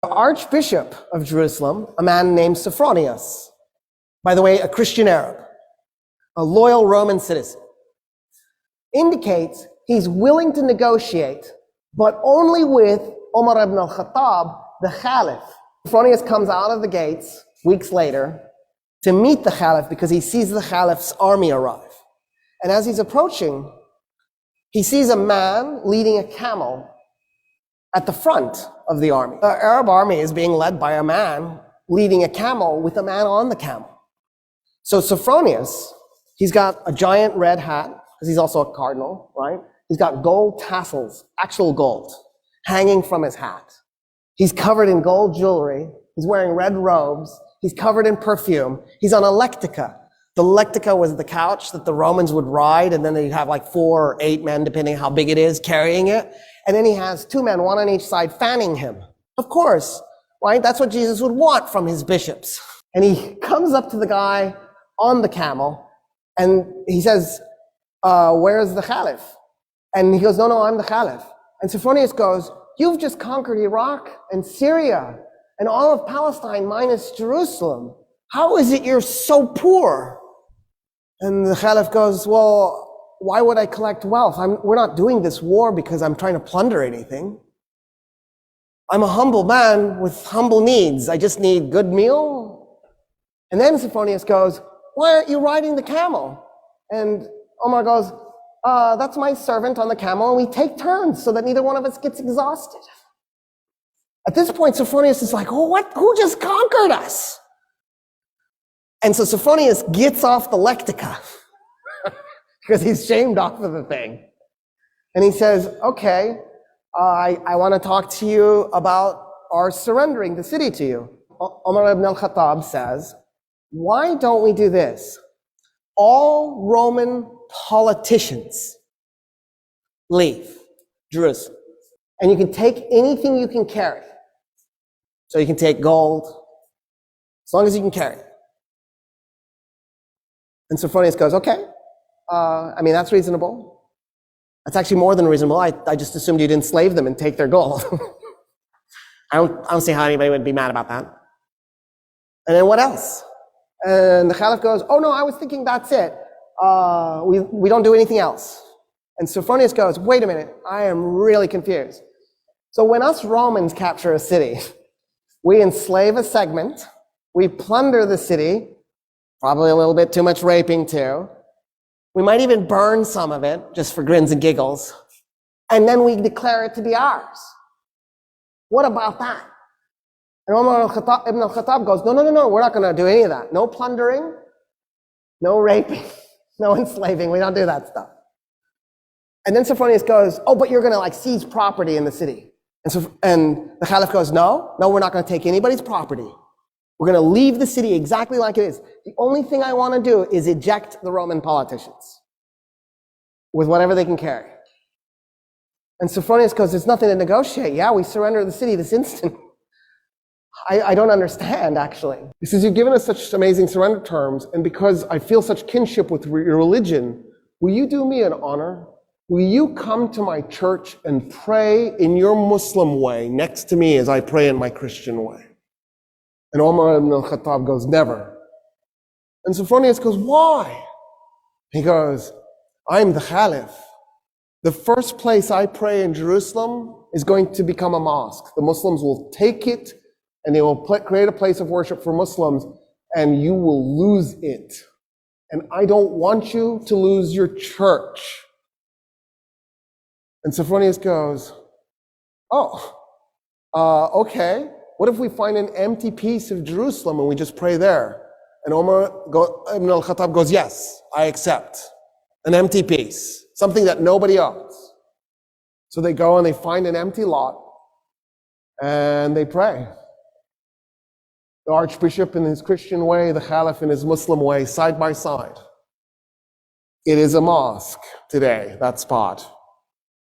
The Archbishop of Jerusalem, a man named صفرونيوس, by the way, a Christian Arab, a loyal Roman citizen, indicates he's willing to negotiate, but only with Umar ibn al-Khattab, the Caliph. صفرونيوس comes out of the gates weeks later to meet the Caliph because he sees the Caliph's army arrive. And as he's approaching, he sees a man leading a camel at the front of the army. The Arab army is being led by a man leading a camel with a man on the camel. So صفرونيوس, he's got a giant red hat, because he's also a cardinal, right? He's got gold tassels, actual gold, hanging from his hat. He's covered in gold jewelry. He's wearing red robes. He's covered in perfume. He's on a lectica. The lectica was the couch that the Romans would ride, and then they'd have like 4 or 8 men, depending how big it is, carrying it. And then he has 2 men, 1 on each side, fanning him. Of course, right? That's what Jesus would want from his bishops. And he comes up to the guy on the camel, and he says, where's the Caliph? And he goes, no, I'm the Caliph. And صفرونيوس goes, you've just conquered Iraq and Syria and all of Palestine minus Jerusalem. How is it you're so poor? And the Caliph goes, well, why would I collect wealth? We're not doing this war because I'm trying to plunder anything. I'm a humble man with humble needs. I just need good meal. And then صفرونيوس goes, why aren't you riding the camel? And Omar goes, that's my servant on the camel, and we take turns so that neither one of us gets exhausted. At this point, صفرونيوس is like, oh, what? Who just conquered us? And so صفrونيوس gets off the lectica because he's shamed off of the thing. And he says, okay, I want to talk to you about our surrendering the city to you. Umar ibn al-Khattab says, why don't we do this? All Roman politicians leave Jerusalem. And you can take anything you can carry. So you can take gold, as long as you can carry it. And صفrونيوس goes, okay, that's reasonable. That's actually more than reasonable. I just assumed you'd enslave them and take their gold. I don't see how anybody would be mad about that. And then what else? And the Caliph goes, oh no, I was thinking that's it. We don't do anything else. And صفrونيوس goes, wait a minute, I am really confused. So when us Romans capture a city, we enslave a segment, we plunder the city, probably a little bit too much raping too. We might even burn some of it, just for grins and giggles. And then we declare it to be ours. What about that? And Umar ibn al-Khattab goes, no, we're not going to do any of that. No plundering, no raping, no enslaving. We don't do that stuff. And then صفrونيوس goes, oh, but you're going to seize property in the city. And the Caliph goes, no, we're not going to take anybody's property. We're going to leave the city exactly like it is. The only thing I want to do is eject the Roman politicians with whatever they can carry. And صفrونيوس goes, there's nothing to negotiate. Yeah, we surrender the city this instant. I don't understand, actually. He says, you've given us such amazing surrender terms, and because I feel such kinship with your religion, will you do me an honor? Will you come to my church and pray in your Muslim way next to me as I pray in my Christian way? And Umar ibn al-Khattab goes, never. And صفrونيوس goes, why? He goes, I'm the Caliph. The first place I pray in Jerusalem is going to become a mosque. The Muslims will take it and they will create a place of worship for Muslims, and you will lose it. And I don't want you to lose your church. And صفrونيوس goes, okay. What if we find an empty piece of Jerusalem and we just pray there? And Umar ibn al-Khattab goes, yes, I accept. An empty piece, something that nobody owns. So they go and they find an empty lot and they pray. The Archbishop in his Christian way, the Caliph in his Muslim way, side by side. It is a mosque today, that spot.